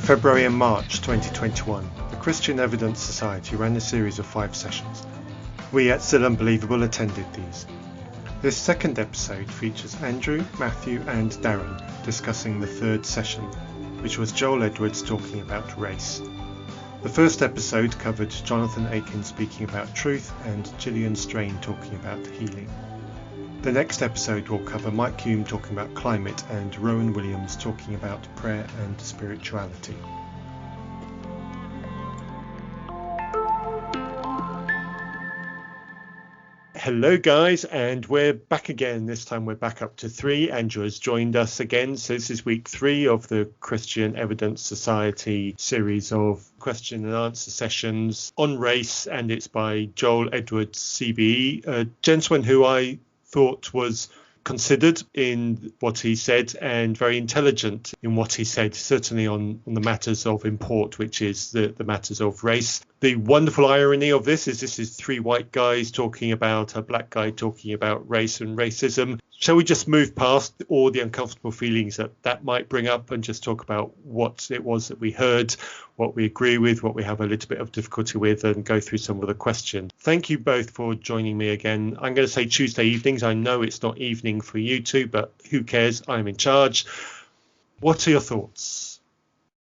February and March 2021, the Christian Evidence Society ran a series of 5 sessions. We at Still Unbelievable attended these. This second episode features Andrew, Matthew and Darren discussing the third session, which was Joel Edwards talking about race. The first episode covered Jonathan Aitken speaking about truth and Gillian Straine talking about healing. The next episode will cover Mike Hulme talking about climate and Rowan Williams talking about prayer and spirituality. Hello guys, and we're back again. This time we're back up to 3. Andrew has joined us again. So this is week 3 of the Christian Evidence Society series of question and answer sessions on race, and it's by Joel Edwards CBE, a gentleman who I thought was considered in what he said and very intelligent in what he said, certainly on the matters of import, which is the matters of race. The wonderful irony of this is 3 white guys talking about a black guy talking about race and racism. Shall we just move past all the uncomfortable feelings that might bring up and just talk about what it was that we heard, what we agree with, what we have a little bit of difficulty with, and go through some of the questions. Thank you both for joining me again. I'm going to say Tuesday evenings. I know it's not evening for you two, but who cares? I'm in charge. What are your thoughts?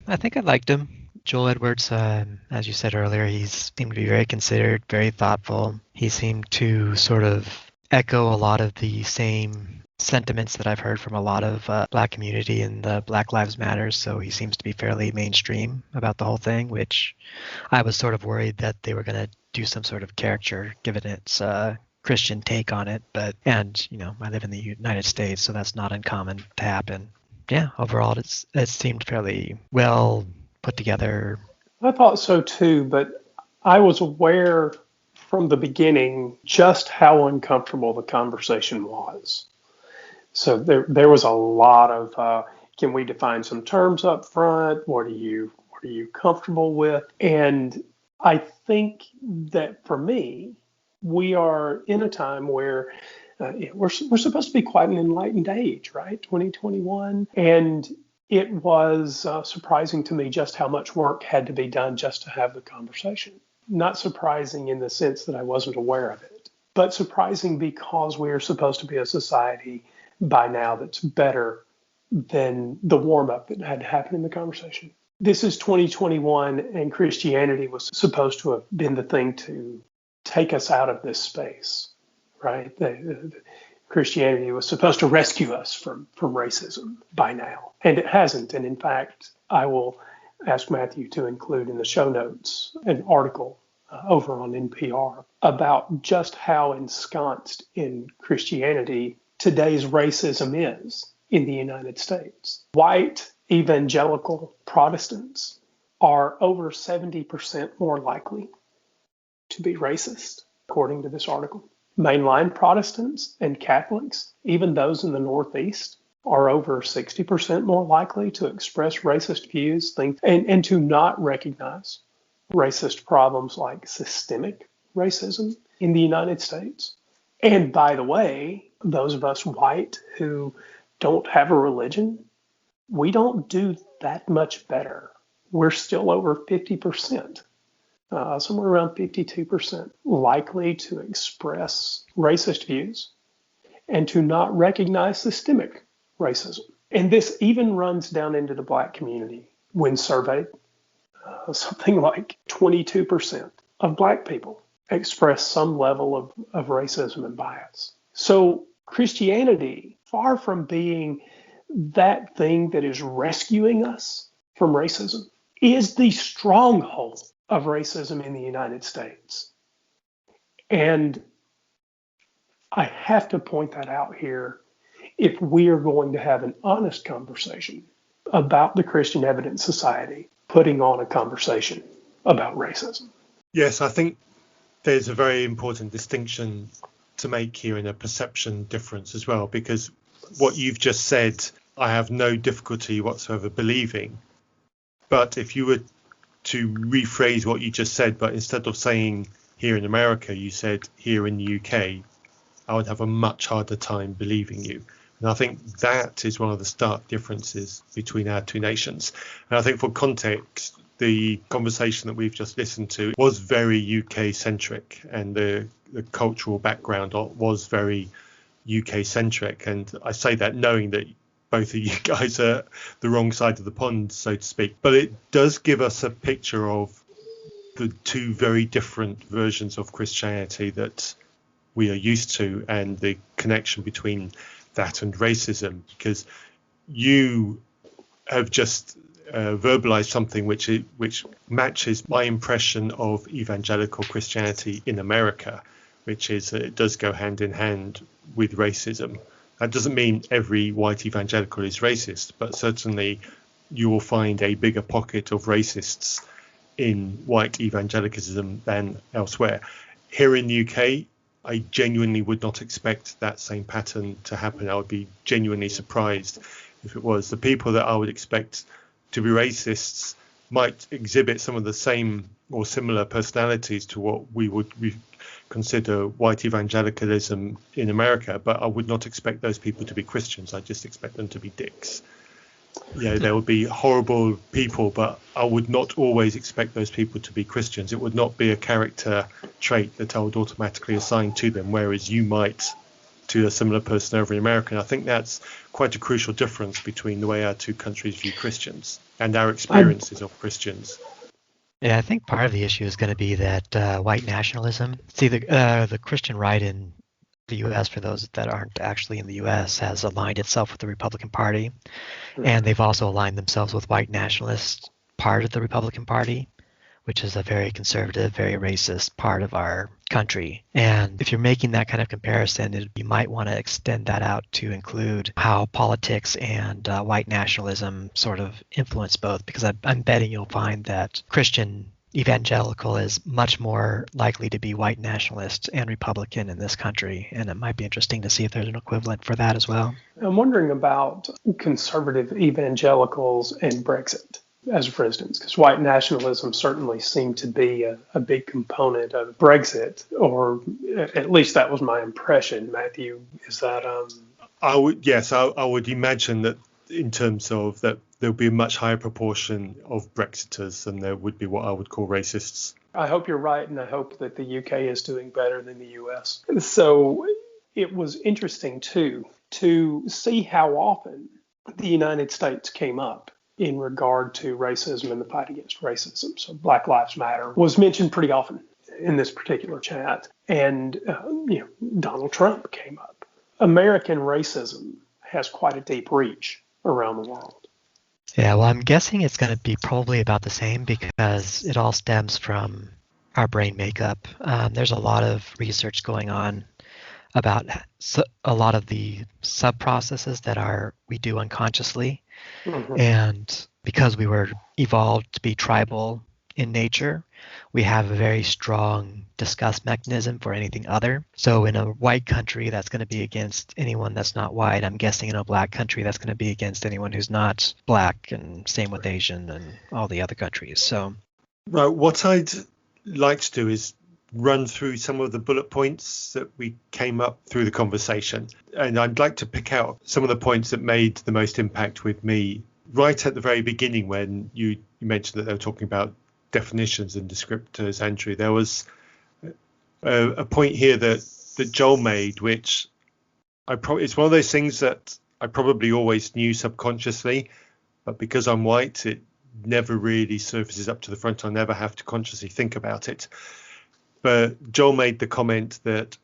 I think I liked him. Joel Edwards, as you said earlier, he seemed to be very considered, very thoughtful. He seemed to sort of echo a lot of the same sentiments that I've heard from a lot of Black community and the Black Lives Matter. So he seems to be fairly mainstream about the whole thing, which I was sort of worried that they were going to do some sort of caricature given its Christian take on it. And I live in the United States, so that's not uncommon to happen. Yeah, overall, it seemed fairly well put together. I thought so too, but I was aware from the beginning just how uncomfortable the conversation was. So there was a lot of can we define some terms up front? What are you comfortable with? And I think that for me, we are in a time where we're supposed to be quite an enlightened age, right? 2021. And it was surprising to me just how much work had to be done just to have the conversation. Not surprising in the sense that I wasn't aware of it, but surprising because we are supposed to be a society by now that's better than the warm-up that had to happen in the conversation. This is 2021, and Christianity was supposed to have been the thing to take us out of this space, right? Christianity was supposed to rescue us from racism by now, and it hasn't. And in fact, I will ask Matthew to include in the show notes an article over on NPR about just how ensconced in Christianity today's racism is in the United States. White evangelical Protestants are over 70% more likely to be racist, according to this article. Mainline Protestants and Catholics, even those in the Northeast, are over 60% more likely to express racist views and to not recognize racist problems like systemic racism in the United States. And by the way, those of us white who don't have a religion, we don't do that much better. We're still over 50%. Somewhere around 52% likely to express racist views and to not recognize systemic racism. And this even runs down into the Black community. When surveyed, something like 22% of Black people express some level of racism and bias. So Christianity, far from being that thing that is rescuing us from racism, is the stronghold of racism in the United States. And I have to point that out here if we are going to have an honest conversation about the Christian Evidence Society putting on a conversation about racism. Yes, I think there's a very important distinction to make here in a perception difference as well, because what you've just said, I have no difficulty whatsoever believing. But if you were to rephrase what you just said, but instead of saying here in America, you said here in the UK, I would have a much harder time believing you. And I think that is one of the stark differences between our two nations. And I think for context, the conversation that we've just listened to was very UK centric, and the cultural background was very UK centric. And I say that knowing that both of you guys are the wrong side of the pond, so to speak. But it does give us a picture of the two very different versions of Christianity that we are used to, and the connection between that and racism, because you have just verbalized something which matches my impression of evangelical Christianity in America, which is that it does go hand in hand with racism. That doesn't mean every white evangelical is racist, but certainly you will find a bigger pocket of racists in white evangelicalism than elsewhere. Here in the UK, I genuinely would not expect that same pattern to happen. I would be genuinely surprised if it was. The people that I would expect to be racists might exhibit some of the same or similar personalities to what we would consider white evangelicalism in America, but I would not expect those people to be Christians. I just expect them to be dicks. Yeah, there would be horrible people, but I would not always expect those people to be Christians. It would not be a character trait that I would automatically assign to them, whereas you might to a similar person over in America. And I think that's quite a crucial difference between the way our two countries view Christians and our experiences of Christians. Yeah, I think part of the issue is going to be that white nationalism. See, the Christian right in the U.S., for those that aren't actually in the U.S., has aligned itself with the Republican Party. And they've also aligned themselves with white nationalist part of the Republican Party, which is a very conservative, very racist part of our country. And if you're making that kind of comparison, you might want to extend that out to include how politics and white nationalism sort of influence both, because I'm betting you'll find that Christian evangelical is much more likely to be white nationalist and Republican in this country. And it might be interesting to see if there's an equivalent for that as well. I'm wondering about conservative evangelicals and Brexit, as for instance, because white nationalism certainly seemed to be a big component of Brexit, or at least that was my impression. Matthew, is that? I would imagine that in terms of that, there'll be a much higher proportion of Brexiters than there would be what I would call racists. I hope you're right, and I hope that the UK is doing better than the US. So it was interesting, too, to see how often the United States came up in regard to racism and the fight against racism. So Black Lives Matter was mentioned pretty often in this particular chat. And, Donald Trump came up. American racism has quite a deep reach around the world. Yeah, well, I'm guessing it's going to be probably about the same because it all stems from our brain makeup. There's a lot of research going on about a lot of the sub-processes that we do unconsciously. Mm-hmm. And because we were evolved to be tribal in nature, we have a very strong disgust mechanism for anything other. So in a white country, that's going to be against anyone that's not white. I'm guessing in a black country, that's going to be against anyone who's not black, and same with Asian and all the other countries. So, right, what I'd like to do is run through some of the bullet points that we came up through the conversation. And I'd like to pick out some of the points that made the most impact with me right at the very beginning when you mentioned that they were talking about definitions and descriptors, Andrew. There was a point here that Joel made, which it's one of those things that I probably always knew subconsciously, but because I'm white, it never really surfaces up to the front. I never have to consciously think about it. But Joel made the comment that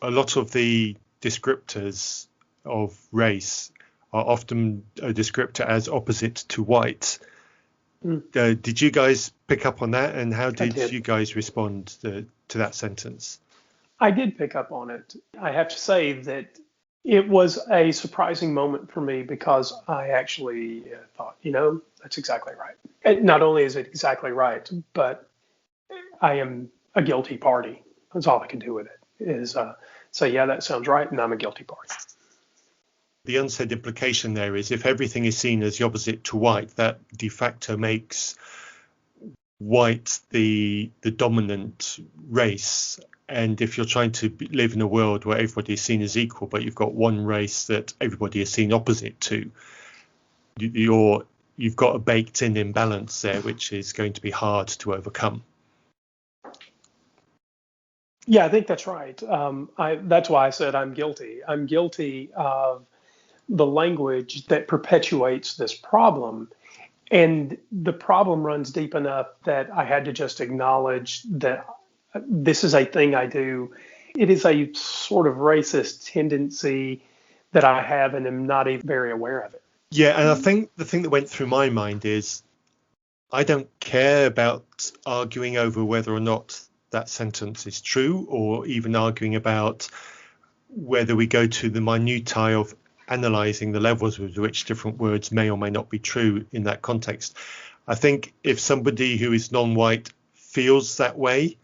a lot of the descriptors of race are often a descriptor as opposite to white. Did you guys pick up on that, and how did you guys respond to that sentence? I did pick up on it. I have to say that it was a surprising moment for me because I actually thought, that's exactly right. And not only is it exactly right, but I am a guilty party. That's all I can do with it is say, yeah, that sounds right, and I'm a guilty party. The unsaid implication there is if everything is seen as the opposite to white, that de facto makes white the dominant race. And if you're trying to live in a world where everybody is seen as equal, but you've got one race that everybody is seen opposite to, you've got a baked-in imbalance there, which is going to be hard to overcome. Yeah, I think that's right. That's why I said I'm guilty. I'm guilty of the language that perpetuates this problem. And the problem runs deep enough that I had to just acknowledge that this is a thing I do. It is a sort of racist tendency that I have and am not even very aware of it. Yeah, and I think the thing that went through my mind is I don't care about arguing over whether or not that sentence is true, or even arguing about whether we go to the minutiae of analysing the levels with which different words may or may not be true in that context. I think if somebody who is non-white feels that way,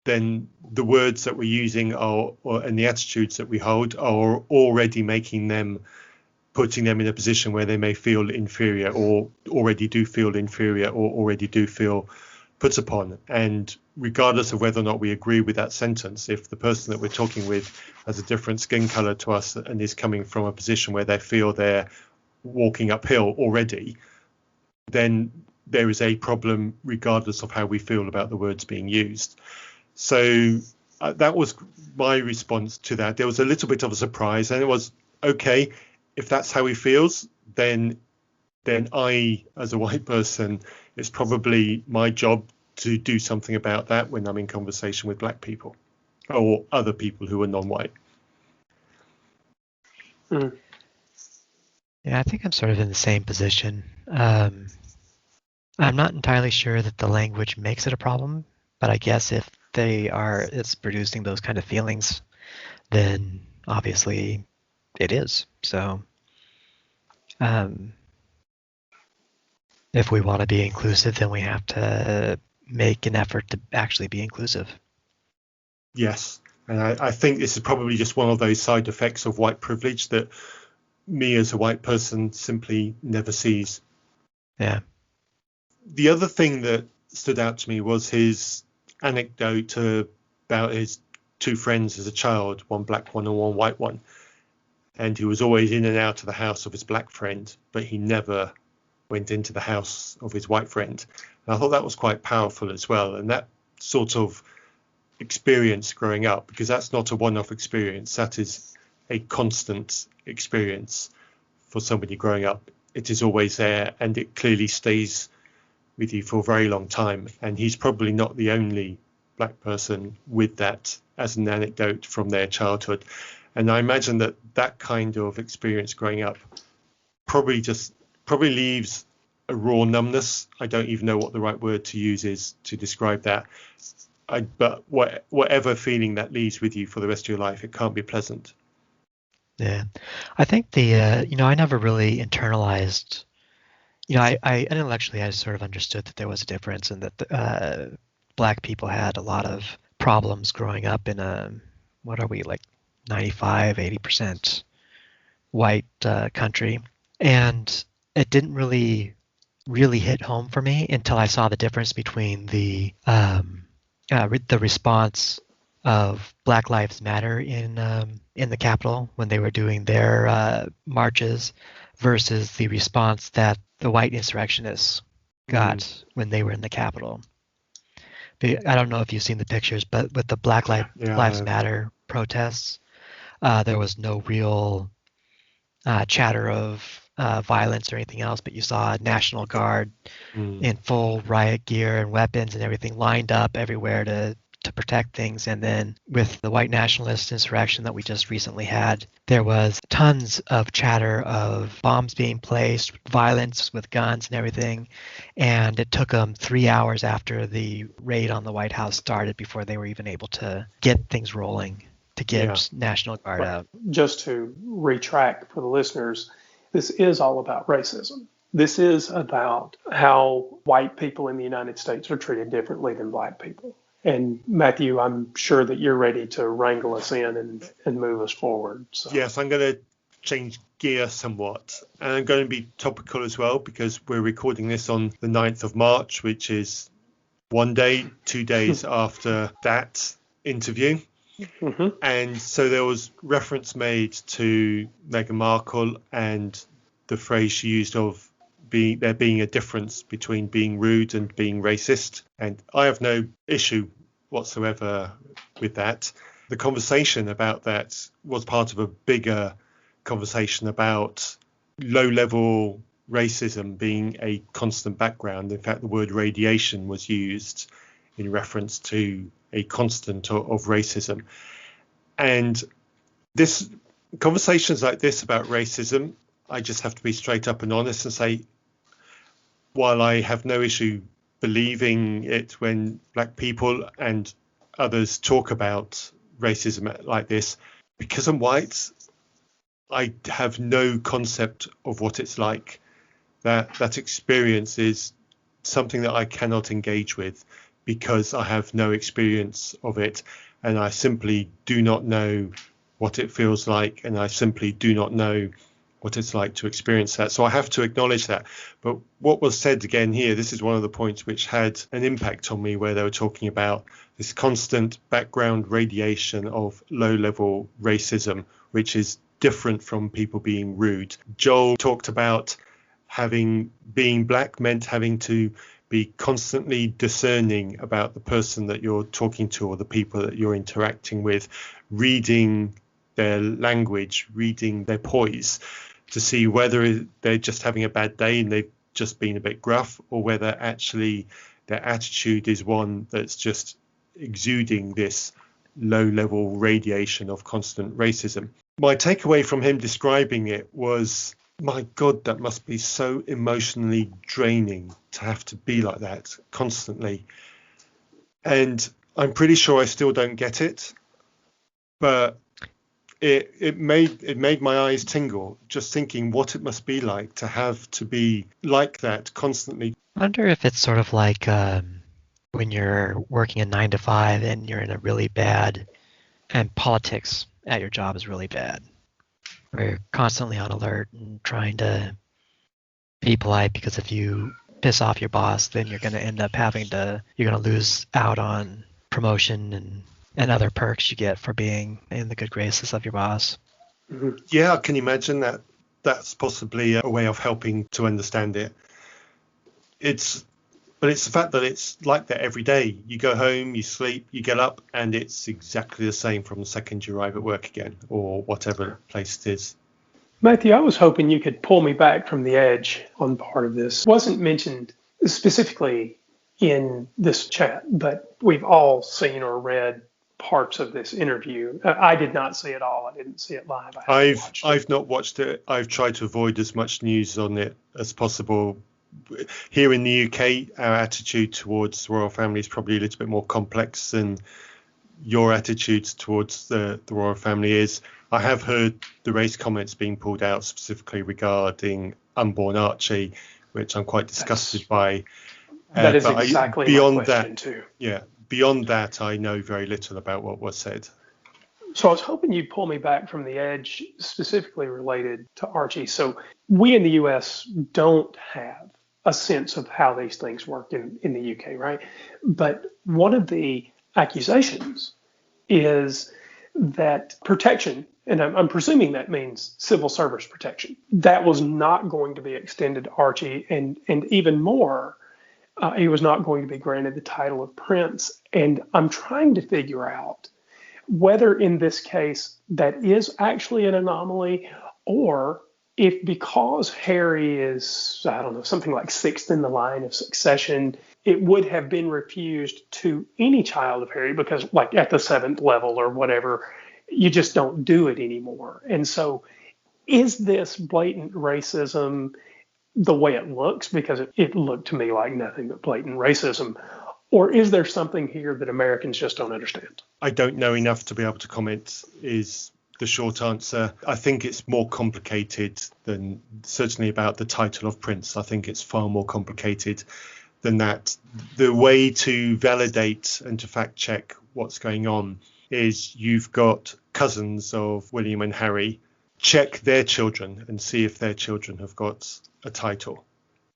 then the words that we're using and the attitudes that we hold are already putting them in a position where they may feel inferior, or already do feel inferior, or already do feel put upon. And regardless of whether or not we agree with that sentence, if the person that we're talking with has a different skin color to us and is coming from a position where they feel they're walking uphill already, then there is a problem regardless of how we feel about the words being used. So that was my response to that. There was a little bit of a surprise, and it was, okay, if that's how he feels, then I, as a white person, it's probably my job to do something about that when I'm in conversation with black people or other people who are non-white. Mm. Yeah, I think I'm sort of in the same position. I'm not entirely sure that the language makes it a problem, but I guess if it's producing those kind of feelings, then obviously it is. So if we want to be inclusive, then we have to make an effort to actually be inclusive. Yes, and I think this is probably just one of those side effects of white privilege that me as a white person simply never sees. Yeah. The other thing that stood out to me was his anecdote about his two friends as a child, one black one and one white one. And he was always in and out of the house of his black friend, but he never went into the house of his white friend. And I thought that was quite powerful as well. And that sort of experience growing up, because that's not a one-off experience, that is a constant experience for somebody growing up. It is always there, and it clearly stays with you for a very long time. And he's probably not the only black person with that as an anecdote from their childhood. And I imagine that kind of experience growing up probably leaves a raw numbness. I don't even know what the right word to use is to describe that. But whatever feeling that leaves with you for the rest of your life, it can't be pleasant. Yeah, I think I never really internalized. I intellectually, I sort of understood that there was a difference, and that black people had a lot of problems growing up in what are we, like 95, 80% white country. And it didn't really hit home for me until I saw the difference between the response of Black Lives Matter in the Capitol when they were doing their marches versus the response that the white insurrectionists got when they were in the Capitol. I don't know if you've seen the pictures, but with the Black Lives Matter protests, there was no real chatter of violence or anything else, but you saw a National Guard in full riot gear and weapons and everything lined up everywhere to protect things. And then with the white nationalist insurrection that we just recently had, there was tons of chatter of bombs being placed, violence with guns and everything. And it took them 3 hours after the raid on the White House started before they were even able to get things rolling to get National Guard out. Just to retract for the listeners, this is all about racism. This is about how white people in the United States are treated differently than black people. And Matthew, I'm sure that you're ready to wrangle us in and move us forward. So. Yes, I'm going to change gear somewhat. And I'm going to be topical as well, because we're recording this on the 9th of March, which is one day, 2 days after that interview. Mm-hmm. And so there was reference made to Meghan Markle and the phrase she used of there being a difference between being rude and being racist. And I have no issue whatsoever with that. The conversation about that was part of a bigger conversation about low-level racism being a constant background. In fact, the word radiation was used in reference to a constant of racism. And this conversations like this about racism, I just have to be straight up and honest and say, while I have no issue believing it when black people and others talk about racism like this, because I'm white, I have no concept of what it's like. That experience is something that I cannot engage with because I have no experience of it, and I simply do not know what it feels like, and I simply do not know what it's like to experience that. So I have to acknowledge that. But what was said again here, this is one of the points which had an impact on me, where they were talking about this constant background radiation of low-level racism, which is different from people being rude. Joel talked about being black meant having to be constantly discerning about the person that you're talking to or the people that you're interacting with, reading their language, reading their poise, to see whether they're just having a bad day and they've just been a bit gruff, or whether actually their attitude is one that's just exuding this low-level radiation of constant racism. My takeaway from him describing it was, my God, that must be so emotionally draining to have to be like that constantly. And I'm pretty sure I still don't get it, but it made my eyes tingle just thinking what it must be like to have to be like that constantly. I wonder if it's sort of like when you're working a 9 to 5 and you're in a really bad, and politics at your job is really bad, where you're constantly on alert and trying to be polite, because if you piss off your boss, then you're going to end up you're going to lose out on promotion and other perks you get for being in the good graces of your boss. Mm-hmm. Yeah, I can imagine that. That's possibly a way of helping to understand it. But it's the fact that it's like that every day. You go home, you sleep, you get up, and it's exactly the same from the second you arrive at work again, or whatever place it is. Matthew, I was hoping you could pull me back from the edge on part of this. It wasn't mentioned specifically in this chat, but we've all seen or read parts of this interview. I did not see it all. I didn't see it live. I've not watched it. I've tried to avoid as much news on it as possible. Here in the UK, our attitude towards the royal family is probably a little bit more complex than your attitudes towards the royal family is. I have heard the race comments being pulled out specifically regarding unborn Archie, which I'm quite disgusted by. That is exactly my question too. Yeah, beyond that, I know very little about what was said. So I was hoping you'd pull me back from the edge, specifically related to Archie. So we in the US don't have a sense of how these things work in the UK, right? But one of the accusations is that protection, and I'm presuming that means civil service protection, that was not going to be extended to Archie, and even more, he was not going to be granted the title of prince. And I'm trying to figure out whether in this case that is actually an anomaly, or if because Harry is, I don't know, something like sixth in the line of succession, it would have been refused to any child of Harry because, like, at the 7th level or whatever, you just don't do it anymore. And so is this blatant racism the way it looks? Because it looked to me like nothing but blatant racism. Or is there something here that Americans just don't understand? I don't know enough to be able to comment is the short answer. I think it's more complicated than certainly about the title of prince. I think it's far more complicated than that. The way to validate and to fact check what's going on is you've got cousins of William and Harry. Check their children and see if their children have got a title.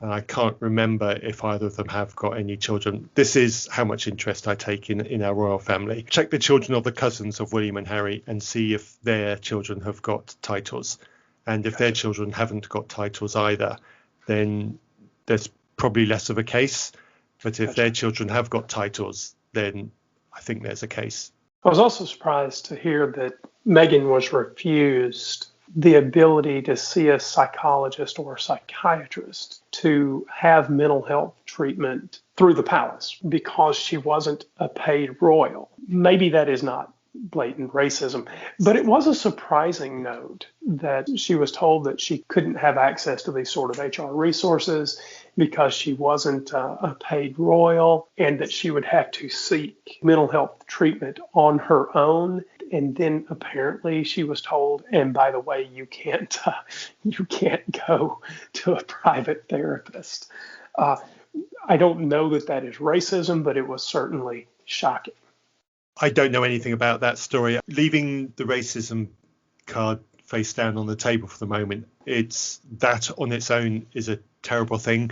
And I can't remember if either of them have got any children. This is how much interest I take in our royal family. Check the children of the cousins of William and Harry and see if their children have got titles. And if their children haven't got titles either, then there's probably less of a case. But if their children have got titles, then I think there's a case. I was also surprised to hear that Meghan was refused the ability to see a psychologist or a psychiatrist to have mental health treatment through the palace because she wasn't a paid royal. Maybe that is not blatant racism, but it was a surprising note that she was told that she couldn't have access to these sort of HR resources because she wasn't a paid royal, and that she would have to seek mental health treatment on her own. And then apparently she was told, and by the way, you can't go to a private therapist. I don't know that is racism, but it was certainly shocking. I don't know anything about that story. Leaving the racism card face down on the table for the moment, it's that on its own is a terrible thing,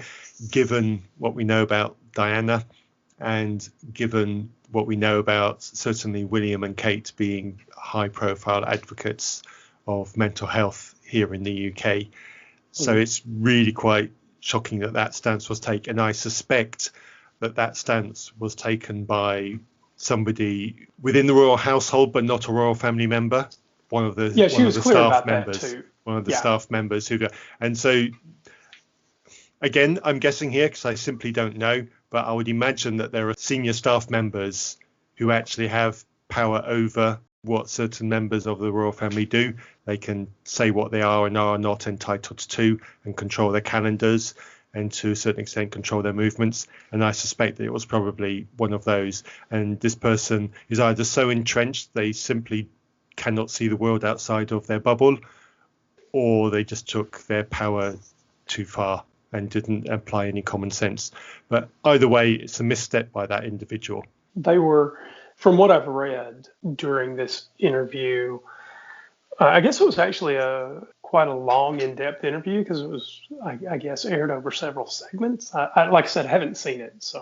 given what we know about Diana and given what we know about certainly William and Kate being high profile advocates of mental health here in the UK. So it's really quite shocking that stance was taken. And I suspect that stance was taken by somebody within the royal household, but not a royal family member. One of the staff members. One of the staff members who. And so, again, I'm guessing here because I simply don't know, but I would imagine that there are senior staff members who actually have power over what certain members of the royal family do. They can say what they are and are not entitled to and control their calendars and to a certain extent control their movements. And I suspect that it was probably one of those. And this person is either so entrenched they simply cannot see the world outside of their bubble, or they just took their power too far and didn't apply any common sense. But either way, it's a misstep by that individual. They were, from what I've read during this interview, I guess it was actually quite a long, in-depth interview because it was, I guess, aired over several segments. Like I said, I haven't seen it,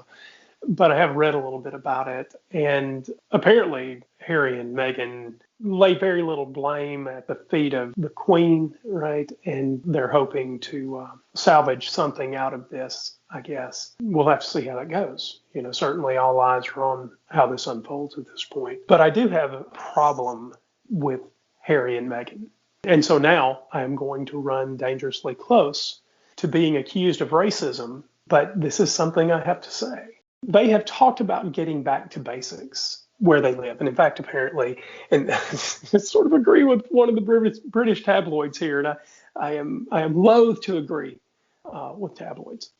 but I have read a little bit about it. And apparently, Harry and Meghan lay very little blame at the feet of the Queen, right? And they're hoping to salvage something out of this, I guess. We'll have to see how that goes. Certainly all eyes are on how this unfolds at this point. But I do have a problem with Harry and Meghan. And so now I am going to run dangerously close to being accused of racism, but this is something I have to say. They have talked about getting back to basics where they live. And in fact, apparently, and I sort of agree with one of the British tabloids here, and I am loath to agree with tabloids.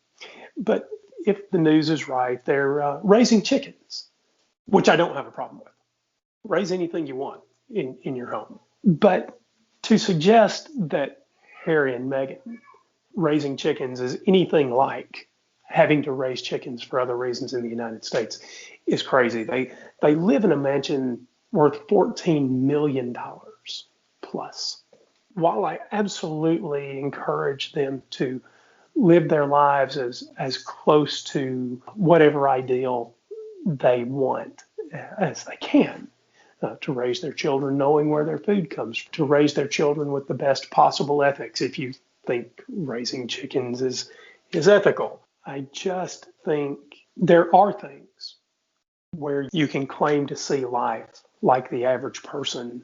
But if the news is right, they're raising chickens, which I don't have a problem with. Raise anything you want in your home. But to suggest that Harry and Meghan raising chickens is anything like having to raise chickens for other reasons in the United States is crazy. They live in a mansion worth $14 million plus. While I absolutely encourage them to live their lives as close to whatever ideal they want as they can, to raise their children knowing where their food comes from, to raise their children with the best possible ethics, if you think raising chickens is ethical. I just think there are things where you can claim to see life like the average person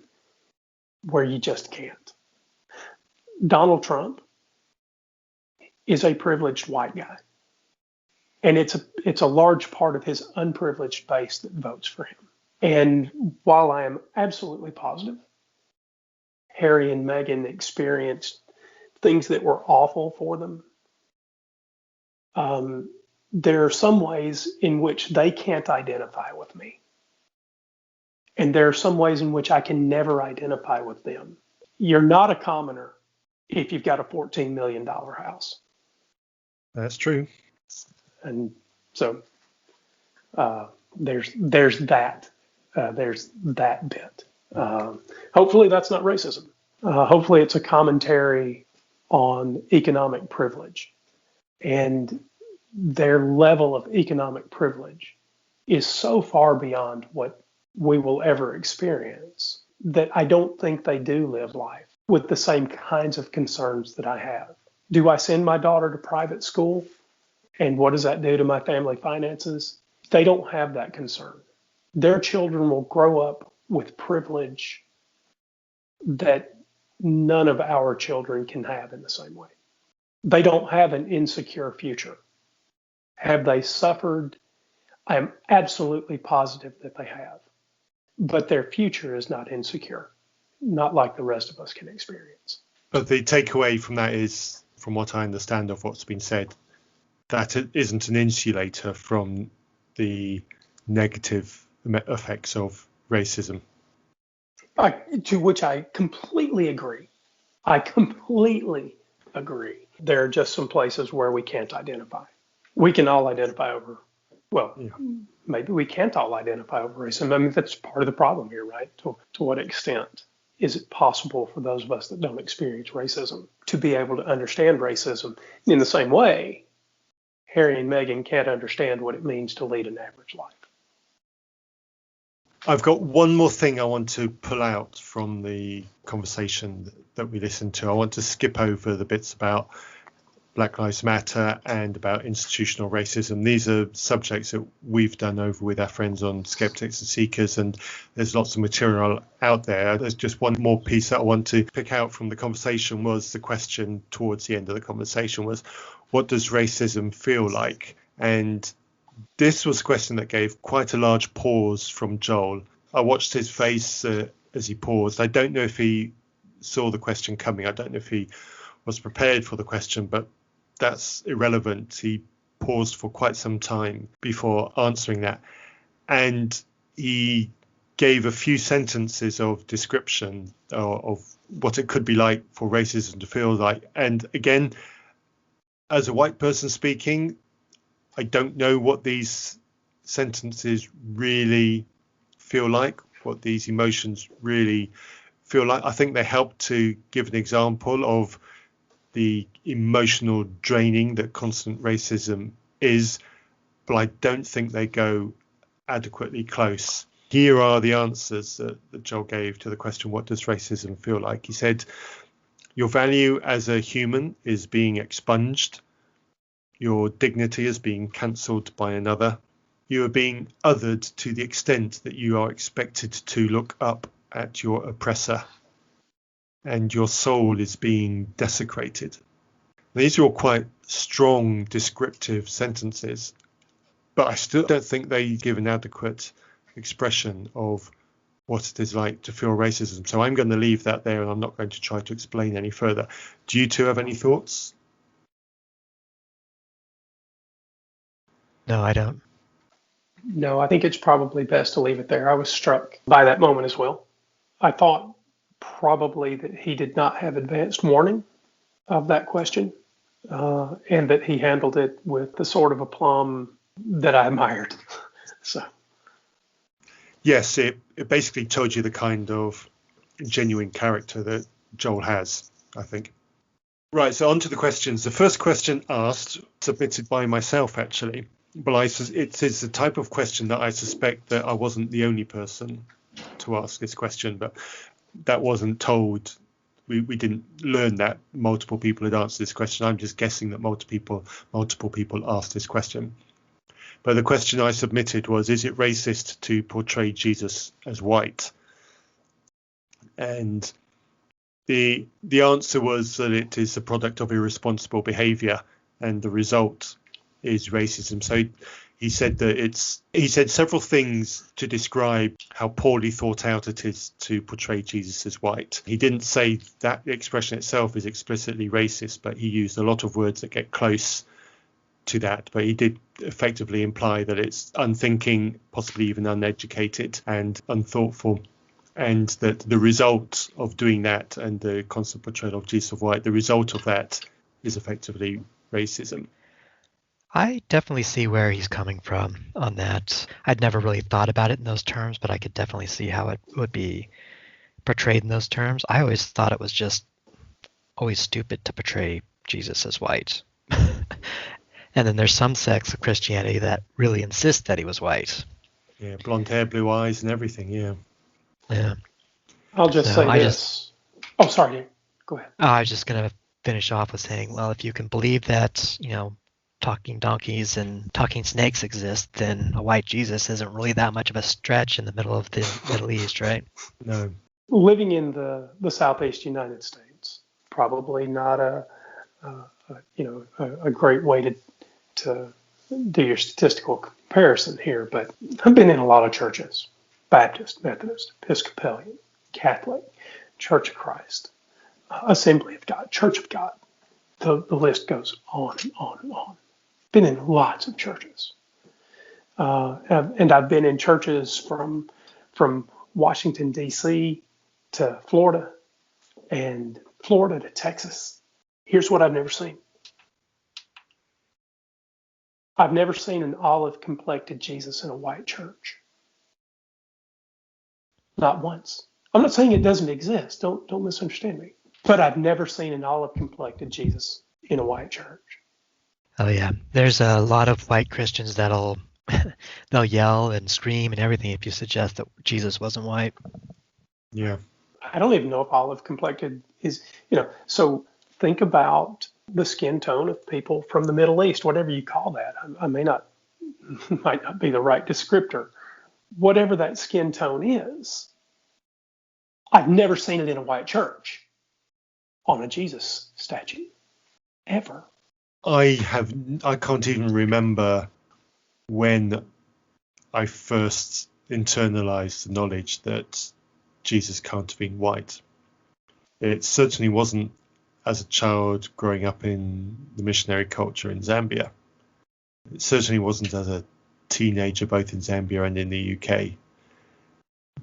where you just can't. Donald Trump is a privileged white guy. And it's a large part of his unprivileged base that votes for him. And while I am absolutely positive Harry and Meghan experienced things that were awful for them, there are some ways in which they can't identify with me. And there are some ways in which I can never identify with them. You're not a commoner if you've got a $14 million house. That's true. And so there's that. There's that bit. Hopefully that's not racism. Hopefully it's a commentary on economic privilege. And their level of economic privilege is so far beyond what we will ever experience that I don't think they do live life with the same kinds of concerns that I have. Do I send my daughter to private school? And what does that do to my family finances? They don't have that concern. Their children will grow up with privilege that none of our children can have in the same way. They don't have an insecure future. Have they suffered? I am absolutely positive that they have. But their future is not insecure, not like the rest of us can experience. But the takeaway from that is, from what I understand of what's been said, that it isn't an insulator from the negative effects of racism. To which I completely agree. I completely agree. There are just some places where we can't identify. We can all identify over, maybe we can't all identify over racism. I mean, that's part of the problem here, right? To what extent is it possible for those of us that don't experience racism to be able to understand racism in the same way Harry and Meghan can't understand what it means to lead an average life? I've got one more thing I want to pull out from the conversation that we listened to. I want to skip over the bits about Black Lives Matter and about institutional racism. These are subjects that we've done over with our friends on Skeptics and Seekers, and there's lots of material out there. There's just one more piece that I want to pick out from the conversation. Was the question towards the end of the conversation was, what does racism feel like? And this was a question that gave quite a large pause from Joel. I watched his face as he paused. I don't know if he saw the question coming. I don't know if he was prepared for the question, but that's irrelevant. He paused for quite some time before answering that. And he gave a few sentences of description of what it could be like for racism to feel like. And again, as a white person speaking, I don't know what these sentences really feel like, what these emotions really feel like. I think they help to give an example of the emotional draining that constant racism is, but I don't think they go adequately close. Here are the answers that Joel gave to the question, what does racism feel like? He said, your value as a human is being expunged. Your dignity is being cancelled by another. You are being othered to the extent that you are expected to look up at your oppressor. And your soul is being desecrated. These are all quite strong descriptive sentences, but I still don't think they give an adequate expression of what it is like to feel racism. So I'm going to leave that there, and I'm not going to try to explain any further. Do you two have any thoughts? No, I don't. No, I think it's probably best to leave it there. I was struck by that moment as well. I thought probably that he did not have advanced warning of that question, and that he handled it with the sort of aplomb that I admired. So, yes, it basically told you the kind of genuine character that Joel has, I think. Right, so on to the questions. The first question asked, submitted by myself actually, but it is the type of question that I suspect that I wasn't the only person to ask this question, but that wasn't told. We didn't learn that multiple people had answered this question. I'm just guessing that multiple people asked this question. But the question I submitted was, is it racist to portray Jesus as white? And the answer was that it is a product of irresponsible behavior, and the result is racism. So he said that he said several things to describe how poorly thought out it is to portray Jesus as white. He didn't say that the expression itself is explicitly racist, but he used a lot of words that get close to that. But he did effectively imply that it's unthinking, possibly even uneducated and unthoughtful, and that the result of doing that and the constant portrayal of Jesus as white, the result of that is effectively racism. I definitely see where he's coming from on that. I'd never really thought about it in those terms, but I could definitely see how it would be portrayed in those terms. I always thought it was just always stupid to portray Jesus as white. And then there's some sects of Christianity that really insist that he was white. Yeah, blonde hair, blue eyes, and everything. Yeah. Yeah. I'll just say this. Oh, sorry. Go ahead. I was just going to finish off with saying, well, if you can believe that, talking donkeys and talking snakes exist, then a white Jesus isn't really that much of a stretch in the middle of the Middle East, right? No. Living in the Southeast United States, probably not a great way to do your statistical comparison here, but I've been in a lot of churches: Baptist, Methodist, Episcopalian, Catholic, Church of Christ, Assembly of God, Church of God. The list goes on and on and on. Been in lots of churches, and I've been in churches from Washington D.C. to Florida, and Florida to Texas. Here's what I've never seen. I've never seen an olive-complected Jesus in a white church. Not once. I'm not saying it doesn't exist. Don't misunderstand me. But I've never seen an olive-complected Jesus in a white church. Oh yeah, there's a lot of white Christians they'll yell and scream and everything if you suggest that Jesus wasn't white. Yeah. I don't even know if olive-complected is, so think about the skin tone of people from the Middle East, whatever you call that. I might not be the right descriptor. Whatever that skin tone is, I've never seen it in a white church on a Jesus statue, ever. I can't even remember when I first internalized the knowledge that Jesus can't have been white. It certainly wasn't as a child growing up in the missionary culture in Zambia. It certainly wasn't as a teenager, both in Zambia and in the UK.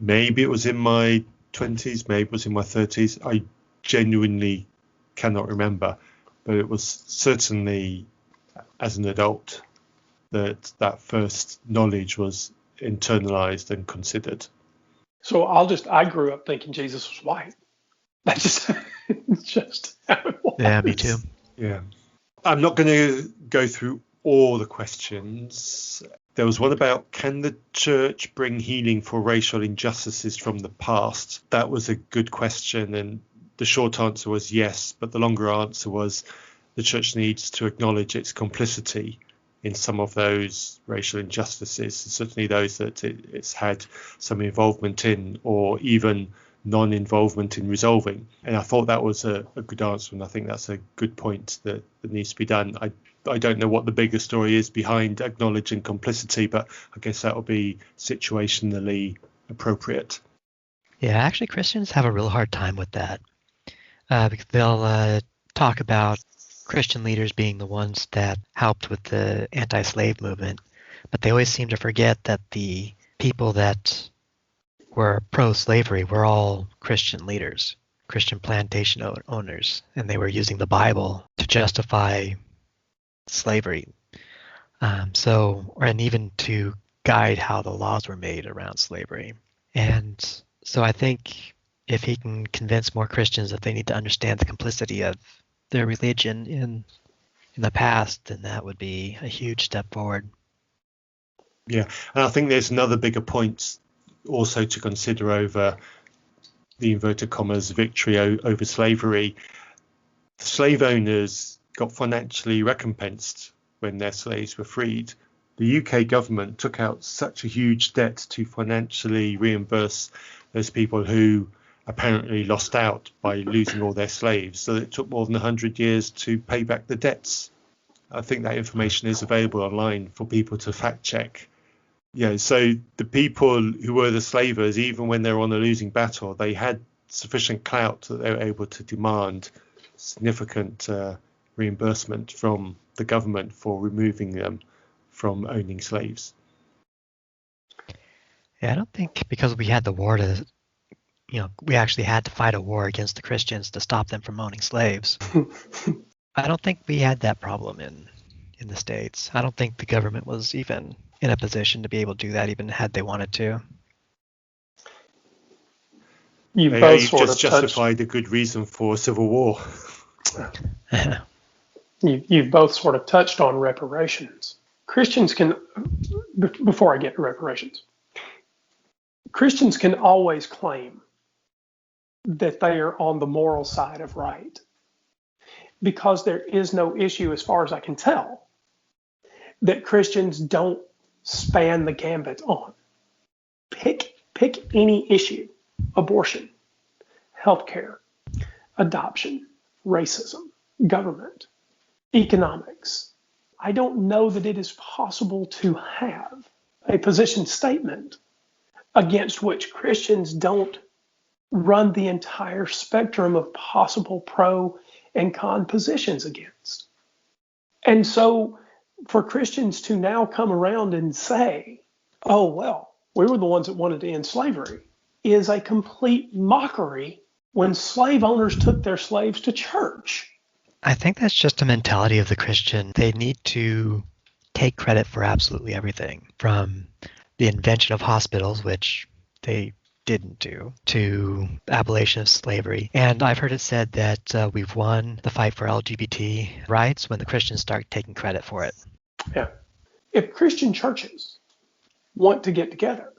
Maybe it was in my 20s, maybe it was in my 30s. I genuinely cannot remember, but it was certainly as an adult that first knowledge was internalized and considered. So I grew up thinking Jesus was white. That's just how it was. Yeah, me too. Yeah. I'm not going to go through all the questions. There was one about, can the church bring healing for racial injustices from the past? That was a good question, and the short answer was yes, but the longer answer was the church needs to acknowledge its complicity in some of those racial injustices, certainly those that it's had some involvement in, or even non-involvement in resolving. And I thought that was a good answer, and I think that's a good point that needs to be done. I don't know what the bigger story is behind acknowledging complicity, but I guess that will be situationally appropriate. Yeah, actually Christians have a real hard time with that, because they'll talk about Christian leaders being the ones that helped with the anti-slave movement, but they always seem to forget that the people that were pro-slavery were all Christian leaders, Christian plantation owners, and they were using the Bible to justify slavery. And even to guide how the laws were made around slavery. And so I think if he can convince more Christians that they need to understand the complicity of their religion in the past, then that would be a huge step forward. Yeah, and I think there's another bigger point also to consider over the inverted commas victory over slavery. The slave owners got financially recompensed when their slaves were freed. The UK government took out such a huge debt to financially reimburse those people who apparently lost out by losing all their slaves, so it took more than 100 years to pay back the debts. I think that information is available online for people to fact check. Yeah, so the people who were the slavers, even when they were on a losing battle, they had sufficient clout that they were able to demand significant reimbursement from the government for removing them from owning slaves. Yeah, I don't think because we had the war to, we actually had to fight a war against the Christians to stop them from owning slaves. I don't think we had that problem in the States. I don't think the government was even in a position to be able to do that, even had they wanted to. You've just justified a good reason for a civil war. You've both sort of touched on reparations. Christians can, before I get to reparations, Christians can always claim that they are on the moral side of right, because there is no issue, as far as I can tell, that Christians don't span the gambit on. Pick any issue: abortion, healthcare, adoption, racism, government, economics. I don't know that it is possible to have a position statement against which Christians don't run the entire spectrum of possible pro and con positions against. And so for Christians to now come around and say, oh, well, we were the ones that wanted to end slavery, is a complete mockery when slave owners took their slaves to church. I think that's just a mentality of the Christian. They need to take credit for absolutely everything, from the invention of hospitals, which they didn't do, to abolition of slavery. And I've heard it said that we've won the fight for LGBT rights when the Christians start taking credit for it. Yeah. If Christian churches want to get together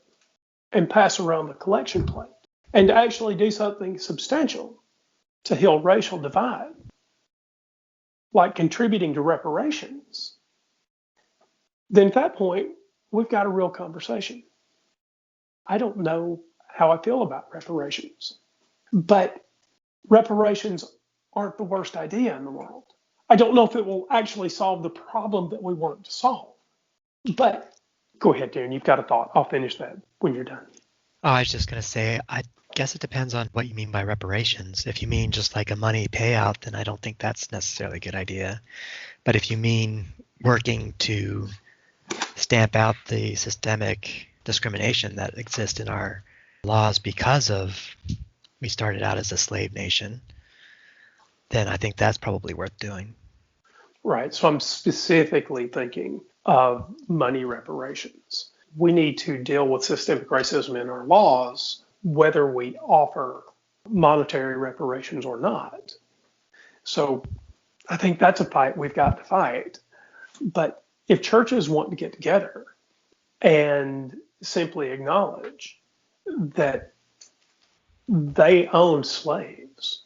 and pass around the collection plate and actually do something substantial to heal racial divide, like contributing to reparations, then at that point, we've got a real conversation. I don't know how I feel about reparations, but reparations aren't the worst idea in the world. I don't know if it will actually solve the problem that we want it to solve. But go ahead, Darren, you've got a thought. I'll finish that when you're done. Oh, I was just going to say, I guess it depends on what you mean by reparations. If you mean just like a money payout, then I don't think that's necessarily a good idea. But if you mean working to stamp out the systemic discrimination that exists in our laws because of we started out as a slave nation, then I think that's probably worth doing. Right. So I'm specifically thinking of money reparations. We need to deal with systemic racism in our laws, whether we offer monetary reparations or not. So I think that's a fight we've got to fight. But if churches want to get together and simply acknowledge that they own slaves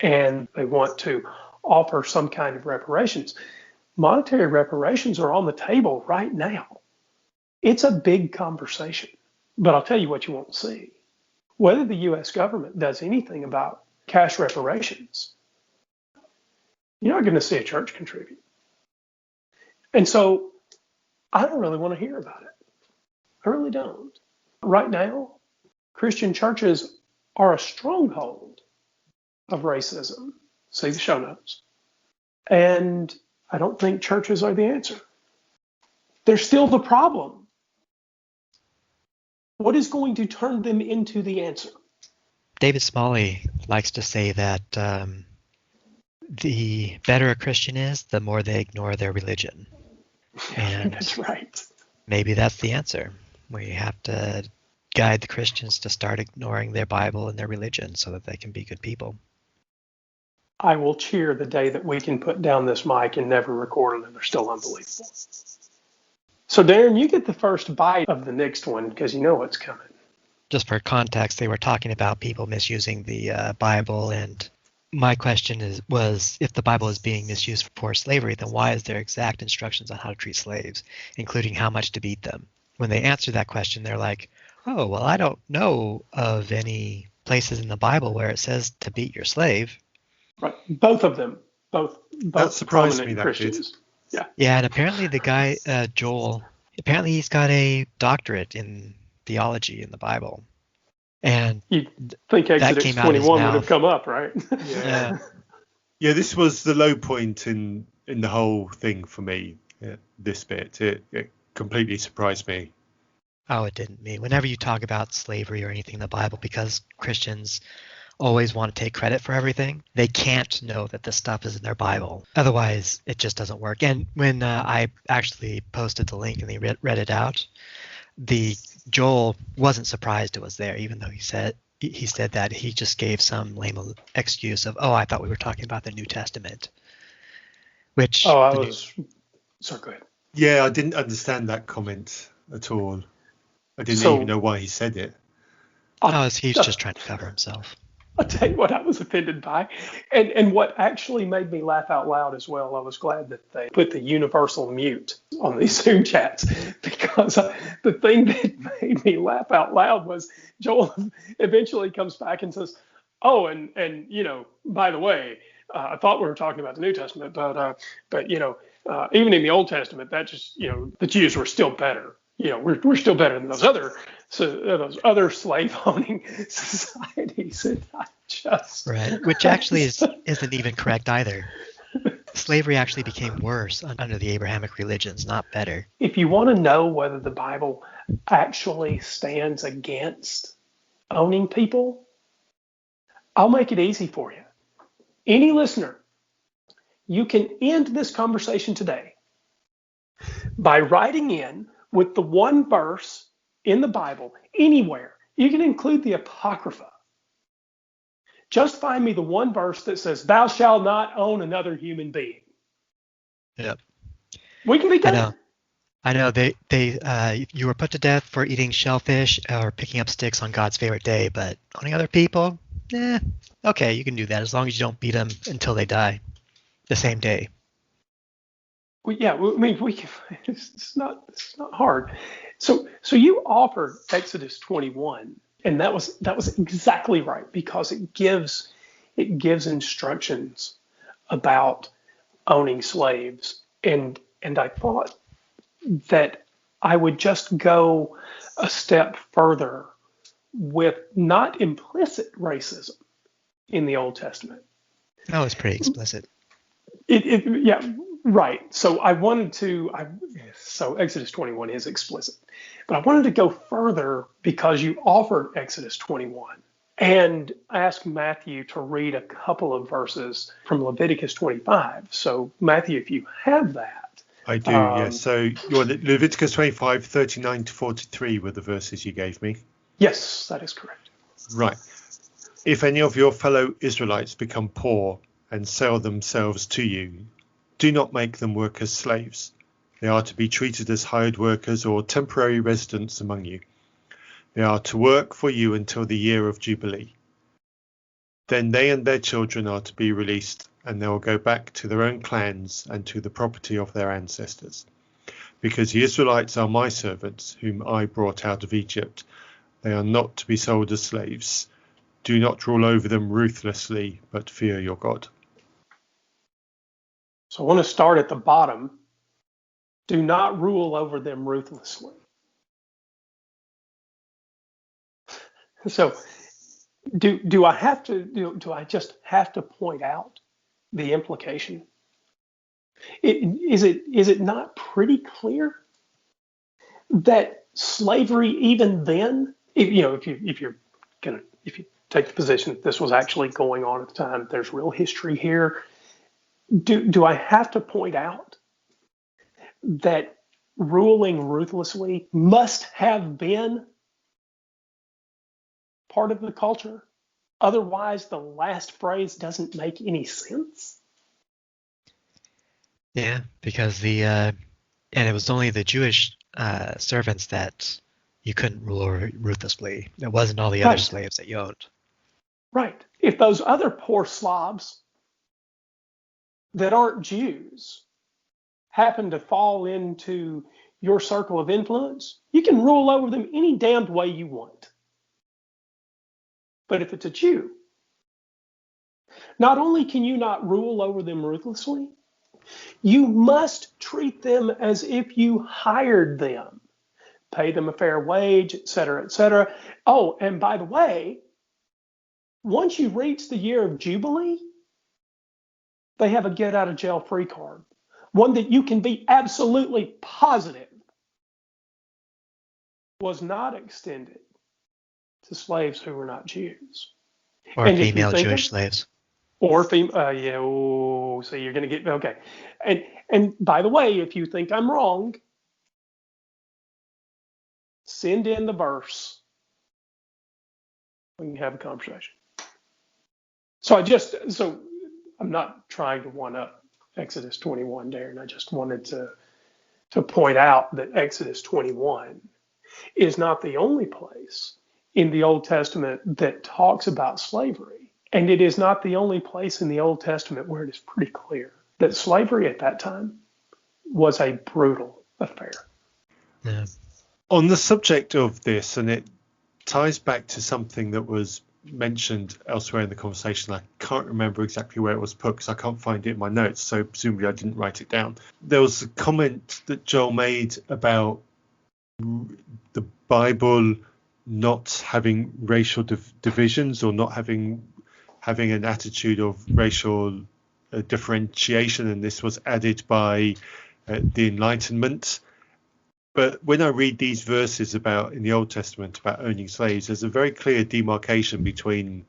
and they want to offer some kind of reparations, monetary reparations are on the table right now. It's a big conversation, but I'll tell you what you won't see. Whether the U.S. government does anything about cash reparations, you're not going to see a church contribute. And so I don't really want to hear about it. I really don't. Right now, Christian churches are a stronghold of racism. See the show notes. And I don't think churches are the answer. They're still the problem. What is going to turn them into the answer? David Smalley likes to say that the better a Christian is, the more they ignore their religion. And that's right. Maybe that's the answer. We have to guide the Christians to start ignoring their Bible and their religion so that they can be good people. I will cheer the day that we can put down this mic and never record another Still Unbelievable. So, Darren, you get the first bite of the next one because you know what's coming. Just for context, they were talking about people misusing the Bible, and my question was, if the Bible is being misused for slavery, then why is there exact instructions on how to treat slaves, including how much to beat them? When they answer that question, they're like, oh, well, I don't know of any places in the Bible where it says to beat your slave. Right. Both of them. Both that surprised me, that Christians. Did. Yeah, and apparently the guy, Joel, apparently he's got a doctorate in theology in the Bible. And you'd think Exodus 21 would have come up, right? Yeah. Yeah, this was the low point in the whole thing for me, this bit. It completely surprised me. Oh, it didn't me. Whenever you talk about slavery or anything in the Bible, because Christians always want to take credit for everything, they can't know that this stuff is in their Bible. Otherwise, it just doesn't work. And when I actually posted the link and they read it out, the Joel wasn't surprised it was there, even though he said that he just gave some lame excuse of, oh, I thought we were talking about the New Testament. which Sorry, go ahead. Yeah, I didn't understand that comment at all. I didn't even know why he said it. He's just trying to cover himself. I'll tell you what I was offended by. And what actually made me laugh out loud as well, I was glad that they put the universal mute on these Zoom chats, because the thing that made me laugh out loud was Joel eventually comes back and says, oh, and by the way, I thought we were talking about the New Testament, but even in the Old Testament, that just, the Jews were still better. We're still better than those other slave owning societies. And I just right, which actually isn't even correct either. Slavery actually became worse under the Abrahamic religions, not better. If you want to know whether the Bible actually stands against owning people, I'll make it easy for you. Any listener, you can end this conversation today by writing in with the one verse in the Bible anywhere. You can include the Apocrypha. Just find me the one verse that says, thou shalt not own another human being. Yep. We can be done. I know. You were put to death for eating shellfish or picking up sticks on God's favorite day, but owning other people, okay, you can do that as long as you don't beat them until they die the same day. We can. It's not hard. So you offered Exodus 21, and that was exactly right, because it gives instructions about owning slaves, and I thought that I would just go a step further with not implicit racism in the Old Testament. That was pretty explicit. Yeah, right. So so Exodus 21 is explicit, but I wanted to go further because you offered Exodus 21, and I asked Matthew to read a couple of verses from Leviticus 25. So Matthew, if you have that. I do, yes. So your Leviticus 25, 39 to 43 were the verses you gave me. Yes, that is correct. Right. If any of your fellow Israelites become poor and sell themselves to you, do not make them work as slaves. They are to be treated as hired workers or temporary residents among you. They are to work for you until the year of Jubilee. Then they and their children are to be released, and they will go back to their own clans and to the property of their ancestors. Because the Israelites are my servants, whom I brought out of Egypt. They are not to be sold as slaves. Do not rule over them ruthlessly, but fear your God. So I want to start at the bottom. Do not rule over them ruthlessly. So do I just have to point out the implication? Is it not pretty clear that slavery, even then, if you take the position that this was actually going on at the time, there's real history here. Do I have to point out that ruling ruthlessly must have been part of the culture? Otherwise, the last phrase doesn't make any sense. Yeah, because and it was only the Jewish servants that you couldn't rule over ruthlessly. It wasn't all the other slaves that you owned. Right. If those other poor slobs that aren't Jews happen to fall into your circle of influence, you can rule over them any damned way you want. But if it's a Jew, not only can you not rule over them ruthlessly, you must treat them as if you hired them, pay them a fair wage, et cetera, et cetera. Oh, and by the way, once you reach the year of Jubilee, they have a get out of jail free card, one that you can be absolutely positive was not extended to slaves who were not Jews. Or female Jewish slaves. Or female, so you're going to get, okay. And by the way, if you think I'm wrong, send in the verse. We can have a conversation. So I'm not trying to one up Exodus 21, Darren. I just wanted to point out that Exodus 21 is not the only place in the Old Testament that talks about slavery. And it is not the only place in the Old Testament where it is pretty clear that slavery at that time was a brutal affair. Yeah. On the subject of this, and it ties back to something that was mentioned elsewhere in the conversation. I can't remember exactly where it was put because I can't find it in my notes, so presumably I didn't write it down. There was a comment that Joel made about the Bible not having racial divisions, or not having an attitude of racial differentiation, and this was added by the Enlightenment. But when I read these verses about in the Old Testament about owning slaves, there's a very clear demarcation between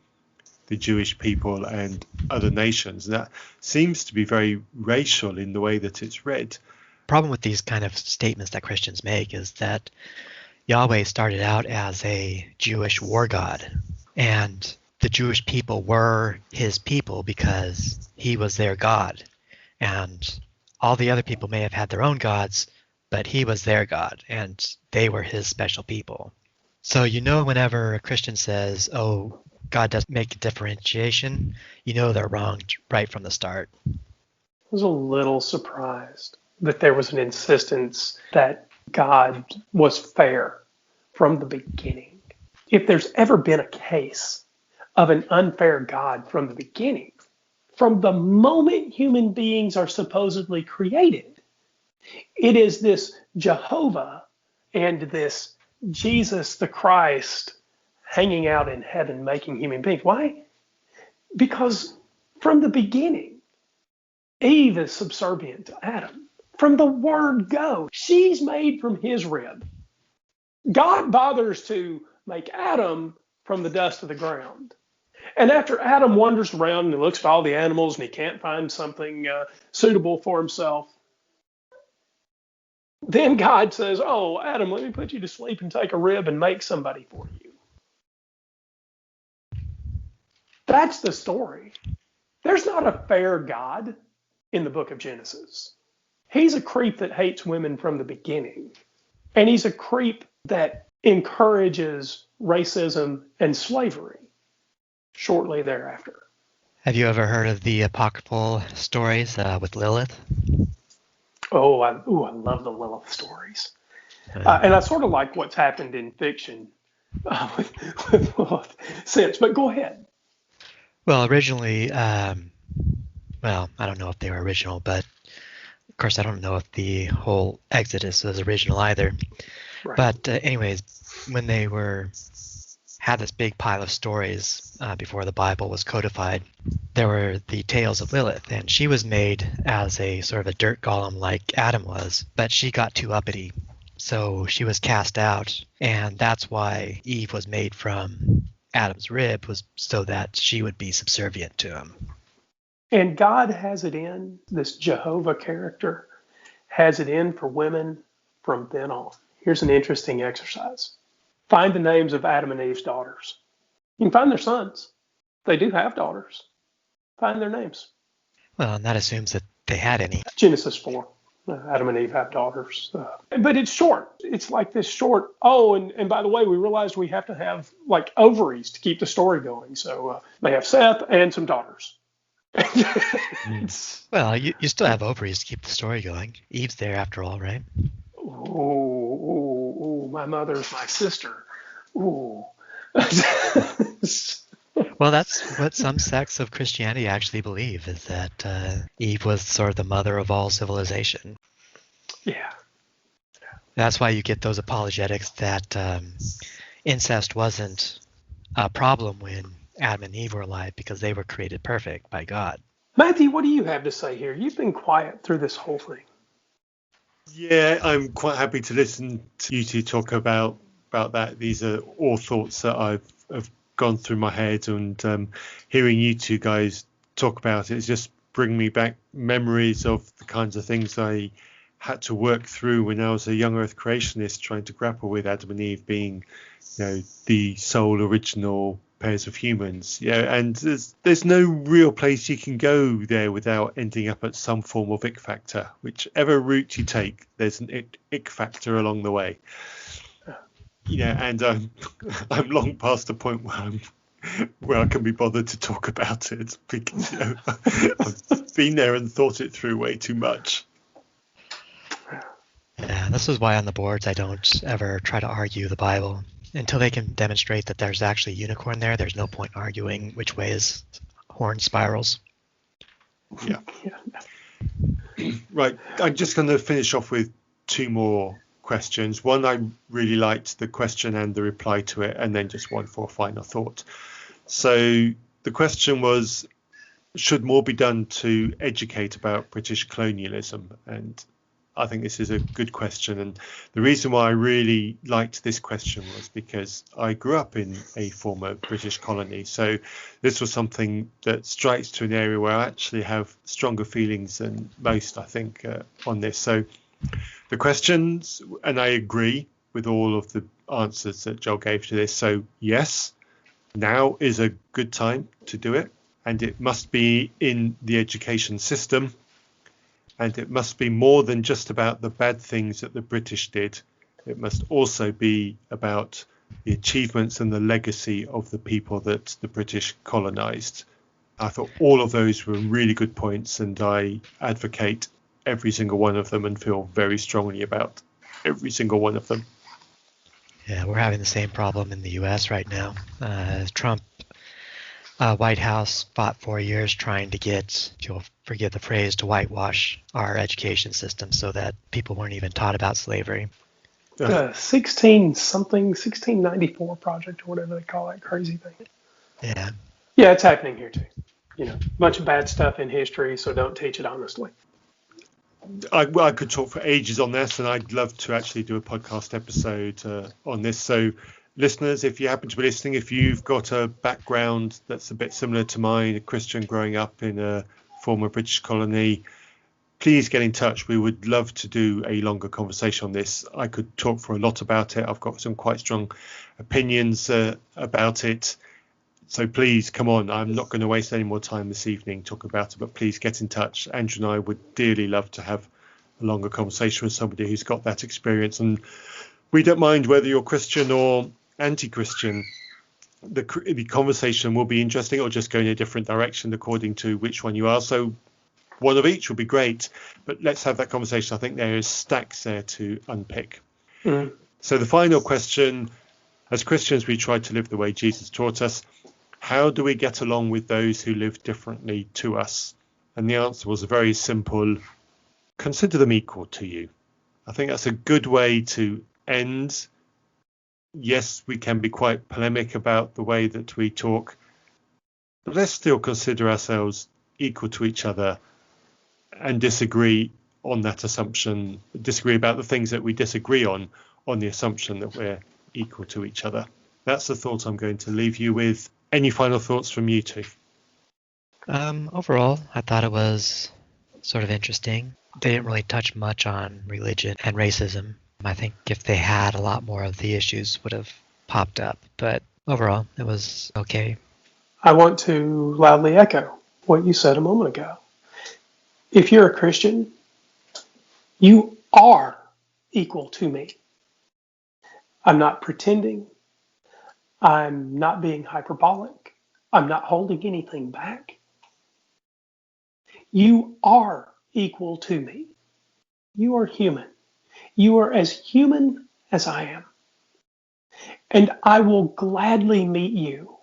the Jewish people and other nations. And that seems to be very racial in the way that it's read. Problem with these kind of statements that Christians make is that Yahweh started out as a Jewish war god, and the Jewish people were his people because he was their God. And all the other people may have had their own gods, but he was their God, and they were his special people. So whenever a Christian says, oh, God doesn't make a differentiation, they're wrong right from the start. I was a little surprised that there was an insistence that God was fair from the beginning. If there's ever been a case of an unfair God from the beginning, from the moment human beings are supposedly created, it is this Jehovah and this Jesus the Christ hanging out in heaven making human beings. Why? Because from the beginning, Eve is subservient to Adam. From the word go, she's made from his rib. God bothers to make Adam from the dust of the ground. And after Adam wanders around and looks at all the animals and he can't find something suitable for himself, then God says, oh, Adam, let me put you to sleep and take a rib and make somebody for you. That's the story. There's not a fair God in the book of Genesis. He's a creep that hates women from the beginning. And he's a creep that encourages racism and slavery shortly thereafter. Have you ever heard of the apocryphal stories with Lilith? Oh, I love the Lilith stories. And I sort of like what's happened in fiction with Lilith since. But go ahead. Well, originally, I don't know if they were original, but of course I don't know if the whole Exodus was original either. Right. But anyways, when they had this big pile of stories before the Bible was codified, there were the tales of Lilith, and she was made as a sort of a dirt golem like Adam was, but she got too uppity, so she was cast out, and that's why Eve was made from Adam's rib, was so that she would be subservient to him. And God has it in, this Jehovah character has it in for women from then on. Here's an interesting exercise. Find the names of Adam and Eve's daughters. You can find their sons. They do have daughters. Find their names. Well, and that assumes that they had any. Genesis 4. Adam and Eve have daughters. But it's short. It's like this short, and by the way, we realized we have to have like ovaries to keep the story going. So they have Seth and some daughters. Well, you still have ovaries to keep the story going. Eve's there after all, right? Oh, my mother's my sister. Ooh. Well, that's what some sects of Christianity actually believe, is that Eve was sort of the mother of all civilization. Yeah. That's why you get those apologetics that incest wasn't a problem when Adam and Eve were alive because they were created perfect by God. Matthew, what do you have to say here? You've been quiet through this whole thing. Yeah, I'm quite happy to listen to you two talk about that. These are all thoughts that I've gone through my head, and hearing you two guys talk about it's just bringing me back memories of the kinds of things I had to work through when I was a young earth creationist, trying to grapple with Adam and Eve being, the sole original pairs of humans. And there's no real place you can go there without ending up at some form of ick factor. Whichever route you take, there's an ick factor along the way. And I'm long past the point where I can be bothered to talk about it, because I've been there and thought it through way too much. Yeah, this is why on the boards I don't ever try to argue the Bible. Until they can demonstrate that there's actually a unicorn there, there's no point arguing which way is horn spirals. Yeah. Right, I'm just going to finish off with two more questions. One, I really liked the question and the reply to it, and then just one for a final thought. So the question was, should more be done to educate about British colonialism? And I think this is a good question. And the reason why I really liked this question was because I grew up in a former British colony. So this was something that strikes to an area where I actually have stronger feelings than most, I think, on this. So the questions, and I agree with all of the answers that Joel gave to this. So yes, now is a good time to do it. And it must be in the education system. And it must be more than just about the bad things that the British did. It must also be about the achievements and the legacy of the people that the British colonized. I thought all of those were really good points, and I advocate every single one of them and feel very strongly about every single one of them. Yeah, we're having the same problem in the U.S. right now. Trump White House fought 4 years trying to get, if you'll forgive the phrase, to whitewash our education system so that people weren't even taught about slavery. 1694 project or whatever they call that crazy thing. Yeah. Yeah, it's happening here too. A bunch of bad stuff in history, so don't teach it honestly. I could talk for ages on this, and I'd love to actually do a podcast episode on this. So listeners, if you happen to be listening, if you've got a background that's a bit similar to mine, a Christian growing up in a former British colony, please get in touch. We would love to do a longer conversation on this. I could talk for a lot about it. I've got some quite strong opinions about it. So please, come on. I'm not going to waste any more time this evening talking about it, but please get in touch. Andrew and I would dearly love to have a longer conversation with somebody who's got that experience. And we don't mind whether you're Christian or anti-Christian. The conversation will be interesting or just go in a different direction according to which one you are. So one of each would be great, but let's have that conversation. I think there is stacks there to unpick. Mm. So the final question, as Christians, we try to live the way Jesus taught us. How do we get along with those who live differently to us? And the answer was a very simple: consider them equal to you. I think that's a good way to end. Yes, we can be quite polemic about the way that we talk, but let's still consider ourselves equal to each other and disagree on that assumption, disagree about the things that we disagree on the assumption that we're equal to each other. That's the thought I'm going to leave you with. Any final thoughts from you two? Overall, I thought it was sort of interesting. They didn't really touch much on religion and racism. I think if they had, a lot more of the issues would have popped up. But overall, it was okay. I want to loudly echo what you said a moment ago. If you're a Christian, you are equal to me. I'm not pretending. I'm not being hyperbolic. I'm not holding anything back. You are equal to me. You are human. You are as human as I am. And I will gladly meet you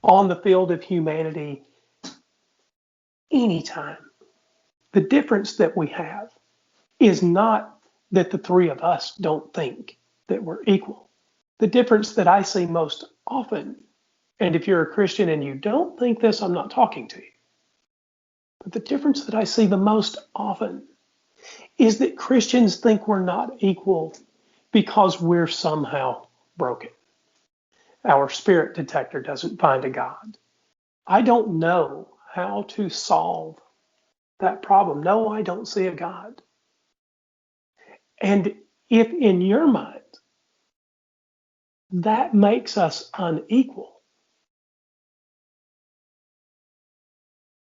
on the field of humanity anytime. The difference that we have is not that the three of us don't think that we're equal. The difference that I see most often, and if you're a Christian and you don't think this, I'm not talking to you, but the difference that I see the most often is that Christians think we're not equal because we're somehow broken. Our spirit detector doesn't find a God. I don't know how to solve that problem. No, I don't see a God. And if in your mind that makes us unequal,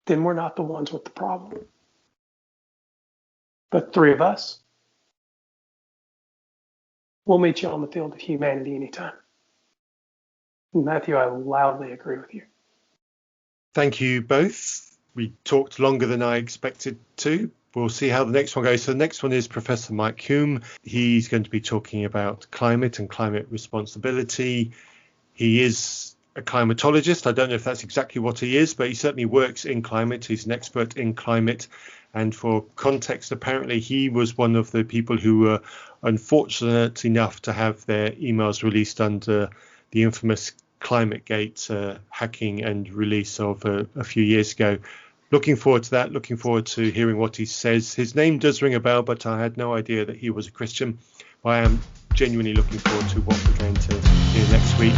then we're not the ones with the problem. But three of us, we'll meet you on the field of humanity anytime. Matthew, I loudly agree with you. Thank you both. We talked longer than I expected to. We'll see how the next one goes. So the next one is Professor Mike Hulme. He's going to be talking about climate and climate responsibility. He is a climatologist. I don't know if that's exactly what he is, but he certainly works in climate. He's an expert in climate. And for context, apparently he was one of the people who were unfortunate enough to have their emails released under the infamous ClimateGate hacking and release of a few years ago. Looking forward to that, looking forward to hearing what he says. His name does ring a bell, but I had no idea that he was a Christian. But I am genuinely looking forward to what we're going to hear next week.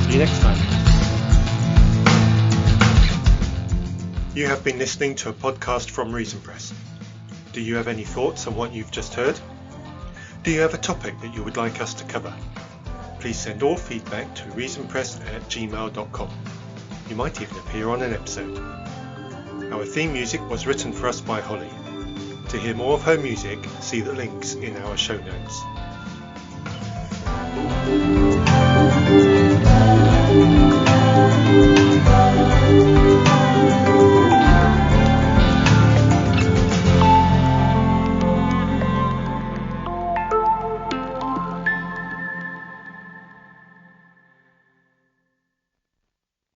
See you next time. You have been listening to a podcast from Reason Press. Do you have any thoughts on what you've just heard? Do you have a topic that you would like us to cover? Please send all feedback to reasonpress@gmail.com. You might even appear on an episode. Our theme music was written for us by Holly. To hear more of her music, see the links in our show notes.